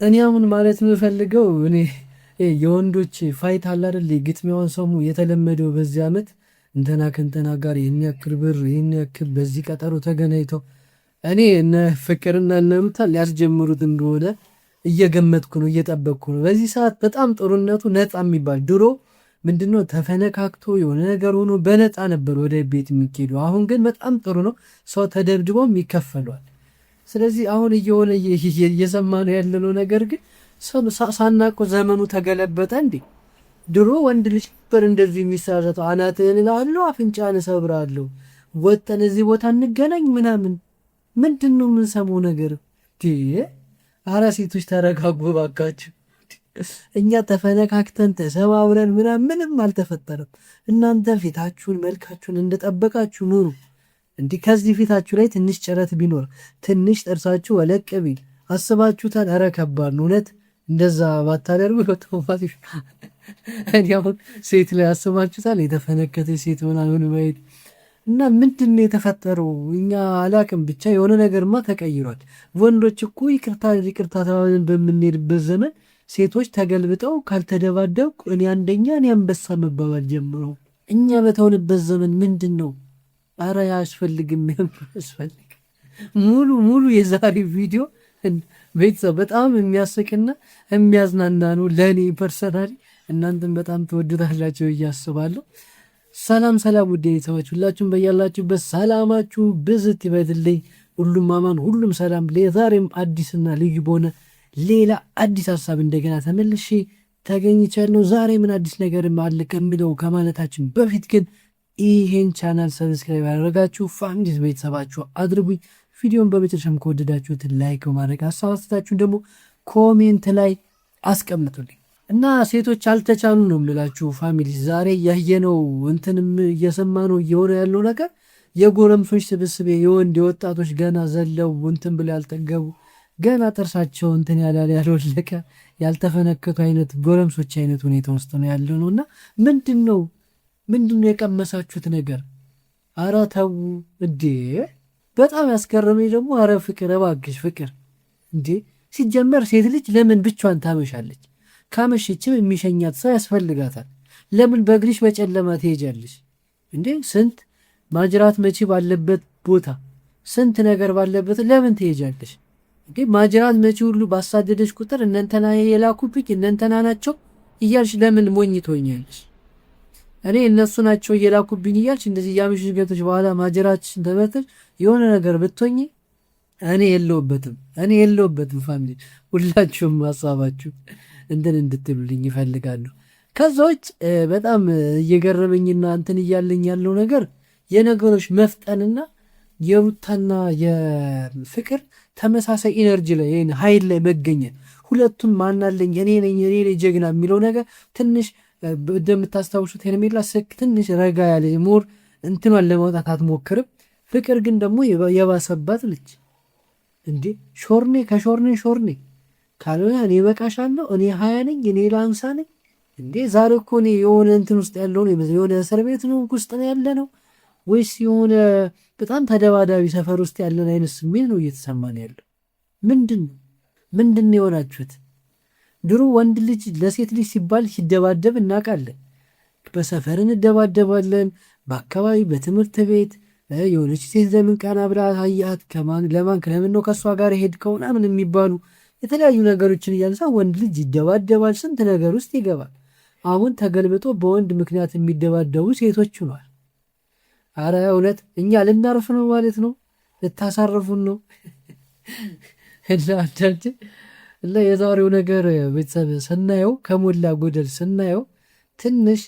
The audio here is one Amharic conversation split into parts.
እኔ አሁን ማለት የምፈልገው እኔ የወንዶች ፋይት አለ አይደል? ግጥሚያውን ሰሙ የተለመደው በዚህ ዓመት እንትና ከእንትና ጋር ይህን ያክል ብር ይህን ያክል በዚህ ቀጠሮ ተገናኝተው እኔ እነ ፍቅርና እነ ሩታ ሊያስጀምሩት እንደሆነ እየገመትኩ ነው፣ እየጠበቅኩ ነው። በዚህ ሰዓት በጣም ጥሩነቱ ነፃ የሚባል ድሮ ምንድነው ተፈነካክቶ የሆነ ነገር ሆኖ በነፃ ነበር ወደ ቤት የሚኬዱ። አሁን ግን በጣም ጥሩ ነው፣ ሰው ተደብድቦም ይከፈሏል። ስለዚህ አሁን እየሆነ እየሰማ ነው ያለነው ነገር ግን ሳናቆ ዘመኑ ተገለበጠ እንዴ? ድሮ ወንድ ልጅ ነበር እንደዚህ የሚሳረተው። አናትህን እላለሁ አፍንጫህን እሰብራለሁ፣ ወጠን እዚህ ቦታ እንገናኝ ምናምን። ምንድን ነው የምንሰማው ነገር? አረ ሴቶች ተረጋጉ ባካችሁ። እኛ ተፈነካክተን ተሰባብረን ምንም አልተፈጠረም። እናንተ ፊታችሁን መልካችሁን እንደጠበቃችሁ ኑሩ። እንዲህ ከዚህ ፊታችሁ ላይ ትንሽ ጭረት ቢኖር ትንሽ ጥርሳችሁ ወለቅ ቢል አስባችሁታል? ኧረ ከባድ ነው እውነት። እንደዛ ባታደርጉ በተውፋት እኔ አሁን ሴት ላይ አስባችሁታል? የተፈነከተ ሴት ምናምን ማየት እና ምንድን ነው የተፈጠረው? እኛ አላቅም ብቻ የሆነ ነገርማ ተቀይሯል። ወንዶች እኮ ይቅርታ ተባብለን በምንሄድበት ዘመን ሴቶች ተገልብጠው ካልተደባደብኩ እኔ አንደኛ እኔ አንበሳ መባባል ጀምረው። እኛ በተውንበት ዘመን ምንድን ነው? አረ ያስፈልግም ያስፈልግ። ሙሉ የዛሬ ቪዲዮ ቤተሰብ በጣም የሚያስቅና የሚያዝናና ነው ለእኔ ፐርሰናሊ። እናንተም በጣም ትወዱታላችሁ ብዬ አስባለሁ። ሰላም ውድ ቤተሰቦች ሁላችሁም በያላችሁበት ሰላማችሁ ብዝት ይበልልኝ። ሁሉም አማን፣ ሁሉም ሰላም። ዛሬም አዲስና ልዩ በሆነ ሌላ አዲስ ሀሳብ እንደገና ተመልሼ ተገኝቻለሁ። ዛሬ ምን አዲስ ነገር አለ ከሚለው ከማለታችን በፊት ግን ይሄን ቻናል ሰብስክራይብ ያደረጋችሁ ፋሚሊ ቤተሰባችሁ አድርጉኝ። ቪዲዮን በመጨረሻም ከወደዳችሁት ላይክ በማድረግ ሀሳብ አስተያየታችሁን ደግሞ ኮሜንት ላይ አስቀምጡልኝ እና ሴቶች አልተቻሉ ነው የምላችሁ ፋሚሊ። ዛሬ ያየነው እንትንም እየሰማ ነው እየሆነ ያለው ነገር የጎረምሶች ስብስብ የወንድ የወጣቶች ገና ዘለው እንትን ብለው ያልጠገቡ ገና ጥርሳቸው እንትን ያልወለቀ ያልተፈነከቱ አይነት ጎረምሶች አይነት ሁኔታ ውስጥ ነው ያለው ነው እና ምንድን ነው የቀመሳችሁት ነገር? አረ ተው እንዴ! በጣም ያስገረመኝ ደግሞ አረ ፍቅር እባክሽ ፍቅር እንዴ! ሲጀመር ሴት ልጅ ለምን ብቻዋን ታመሻለች? ካመሸችም የሚሸኛት ሰው ያስፈልጋታል። ለምን በእግርሽ በጨለማ ትሄጃለሽ እንዴ? ስንት ማጅራት መቺ ባለበት ቦታ ስንት ነገር ባለበት ለምን ትሄጃለሽ እንዴ? ማጅራት መቺ ሁሉ ባሳደደች ቁጥር እነንተና የላኩብኝ እነንተና ናቸው እያልሽ ለምን ሞኝ ትሆኛለሽ? እኔ እነሱ ናቸው እየላኩብኝ እያልሽ እንደዚህ ያምሽሽ ገብተሽ በኋላ ማጀራችሽን ተመተሽ የሆነ ነገር ብትሆኚ እኔ የለውበትም። ፋሚሊ ሁላችሁም ሀሳባችሁ እንትን እንድትሉልኝ ይፈልጋሉ። ከዛ ውጭ በጣም እየገረመኝና እንትን እያለኝ ያለው ነገር የነገሮች መፍጠንና የሩታና የፍቅር ተመሳሳይ ኢነርጂ ላይ ኃይል ላይ መገኘት፣ ሁለቱም ማናለኝ እኔ ነኝ ጀግና የሚለው ነገር ትንሽ እንደምታስታውሱት ሄርሜላ ትንሽ ረጋ ያለ ሞር እንትኗን ለማውጣት አትሞክርም። ፍቅር ግን ደግሞ የባሰባት ልጅ እንዴ! ሾርኔ ካልሆነ እኔ በቃሻለሁ፣ እኔ 20 ነኝ፣ እኔ ላንሳ ነኝ እንዴ! ዛሬ እኮ እኔ የሆነ እንትን ውስጥ ያለው ነው የሆነ እስር ቤት ነው ውስጥ ነው ያለ ነው ወይስ የሆነ በጣም ተደባዳቢ ሰፈር ውስጥ ያለን አይነት ስሜት ነው እየተሰማን ያለው? ምንድን ነው የሆናችሁት? ድሮ ወንድ ልጅ ለሴት ልጅ ሲባል ሲደባደብ እናውቃለን። በሰፈር እንደባደባለን፣ በአካባቢ በትምህርት ቤት የሆነች ሴት ለምን ቀና ብላ አያት፣ ለምን ነው ከእሷ ጋር ሄድከው ምናምን የሚባሉ የተለያዩ ነገሮችን እያነሳ ወንድ ልጅ ይደባደባል፣ ስንት ነገር ውስጥ ይገባል። አሁን ተገልብጦ በወንድ ምክንያት የሚደባደቡ ሴቶች ሆኗል። አረ እውነት እኛ ልናርፍ ነው ማለት ነው? ልታሳርፉን ነው? እና የዛሬው ነገር ቤተሰብ ስናየው ከሞላ ጎደል ስናየው ትንሽ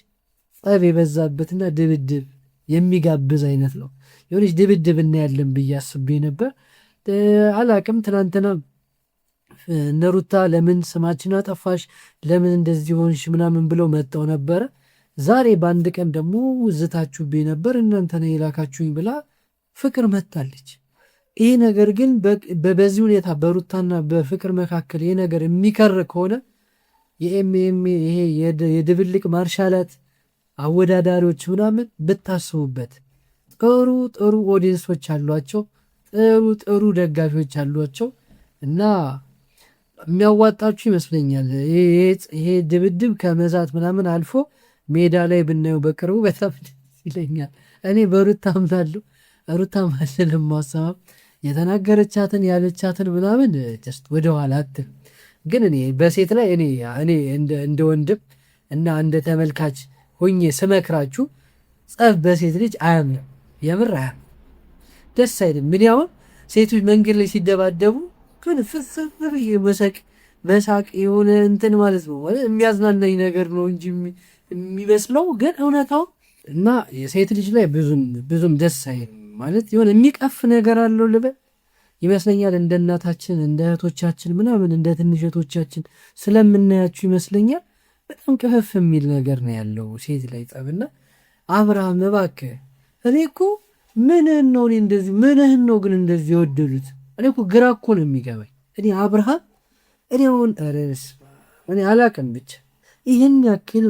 ጸብ የበዛበትና ድብድብ የሚጋብዝ አይነት ነው። የሆነች ድብድብ እናያለን ብዬ አስቤ ነበር። አላቅም ትናንትና እነሩታ ለምን ስማችን አጠፋሽ፣ ለምን እንደዚህ ሆንሽ ምናምን ብለው መጣው ነበረ። ዛሬ በአንድ ቀን ደግሞ ዝታችሁብኝ ነበር እናንተን የላካችሁኝ ብላ ፍቅር መታለች። ይሄ ነገር ግን በዚህ ሁኔታ በሩታና በፍቅር መካከል ይሄ ነገር የሚከር ከሆነ ይሄ የድብልቅ ማርሻላት አወዳዳሪዎች ምናምን ብታስቡበት። ጥሩ ኦዲየንሶች አሏቸው፣ ጥሩ ደጋፊዎች አሏቸው እና የሚያዋጣችሁ ይመስለኛል። ይሄ ድብድብ ከመዛት ምናምን አልፎ ሜዳ ላይ ብናየው በቅርቡ በጣም ደስ ይለኛል። እኔ በሩታ አምናለሁ። ሩታ ማለለም ማሰማም የተናገረቻትን ያለቻትን ምናምን ጀስት ወደኋላ አትል። ግን እኔ በሴት ላይ እኔ እንደ ወንድም እና እንደ ተመልካች ሆኜ ስመክራችሁ ጸብ በሴት ልጅ አያምንም። የምር አያምንም። ደስ አይልም። ምን ያውን ሴቶች መንገድ ላይ ሲደባደቡ ግን ፍስፍር መሳቅ የሆነ እንትን ማለት ነው የሚያዝናናኝ ነገር ነው እንጂ የሚመስለው ግን እውነታው እና የሴት ልጅ ላይ ብዙም ደስ አይልም። ማለት የሆነ የሚቀፍ ነገር አለው ልበል ይመስለኛል። እንደ እናታችን እንደ እህቶቻችን ምናምን እንደ ትንሽ እህቶቻችን ስለምናያችሁ ይመስለኛል በጣም ቅፍፍ የሚል ነገር ነው ያለው ሴት ላይ ጸብና። አብርሃም እባክህ እኔ እኮ ምንህን ነው ግን እንደዚህ የወደዱት? እኔ እኮ ግራ እኮ ነው የሚገባኝ። እኔ አብርሃም እኔ አላቅም ብቻ ይህን ያክል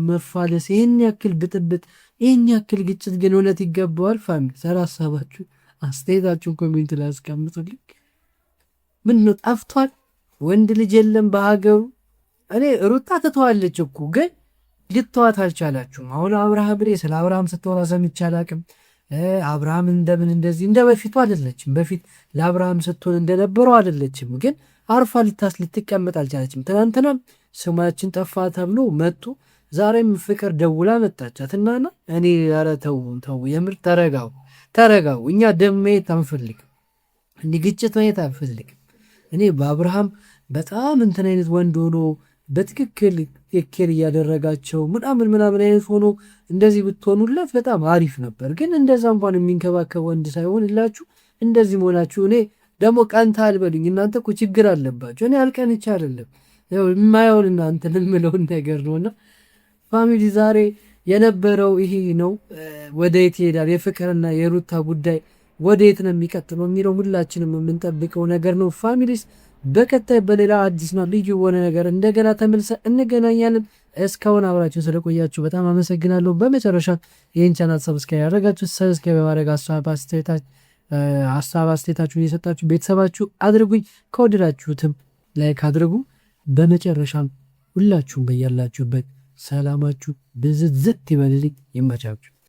መፋለስ፣ ይህን ያክል ብጥብጥ፣ ይህን ያክል ግጭት ግን እውነት ይገባዋል? ፋሚሊ ሰራ ሀሳባችሁ አስተያየታችሁን ኮሜንት ላይ አስቀምጡልኝ። ምን ነው ጠፍቷል? ወንድ ልጅ የለም በሀገሩ። እኔ ሩታ ትተዋለች እኮ ግን ልትተዋት አልቻላችሁም። አሁን አብርሃም ስለ አብርሃም ስትወራ ሰምቼ አላቅም። አብርሃም እንደምን እንደዚህ እንደ በፊቱ አይደለችም። በፊት ለአብርሃም ስትሆን እንደነበረው አይደለችም። ግን አርፋ ልትቀመጥ አልቻለችም። ትናንትናም ስማችን ጠፋ ተብሎ መጡ። ዛሬም ፍቅር ደውላ መጣቻትና እኔ ኧረ ተው የምር ተረጋው። እኛ ደም ማየት አንፈልግም፣ እንዲህ ግጭት ማየት አንፈልግም። እኔ በአብርሃም በጣም እንትን አይነት ወንድ ሆኖ በትክክል ኬር እያደረጋቸው ምናምን አይነት ሆኖ እንደዚህ ብትሆኑለት በጣም አሪፍ ነበር። ግን እንደዛ እንኳን የሚንከባከብ ወንድ ሳይሆንላችሁ እንደዚህ መሆናችሁ እኔ ደግሞ ቀንታ አልበሉኝ። እናንተ እኮ ችግር አለባቸው። እኔ አልቀንቻ አይደለም የማየውን እናንተ የምለውን ነገር ነውና ፋሚሊ ዛሬ የነበረው ይሄ ነው። ወደ የት ይሄዳል የፍቅርና የሩታ ጉዳይ ወደ የት ነው የሚቀጥለው የሚለው ሁላችንም የምንጠብቀው ነገር ነው። ፋሚሊስ በቀጣይ በሌላ አዲስና ልዩ የሆነ ነገር እንደገና ተመልሰ እንገናኛለን። እስካሁን አብራችሁ ስለቆያችሁ በጣም አመሰግናለሁ። በመጨረሻ ይህን ቻናል ሰብስክራይብ ያደረጋችሁ ሰብስክራይብ በማድረግ ሀሳብ አስተያየታችሁን እየሰጣችሁ ቤተሰባችሁ አድርጉኝ። ከወደዳችሁትም ላይክ አድርጉ። በመጨረሻም ሁላችሁም በያላችሁበት ሰላማችሁ ብዝዝት ይበልልኝ። ይመቻችሁ።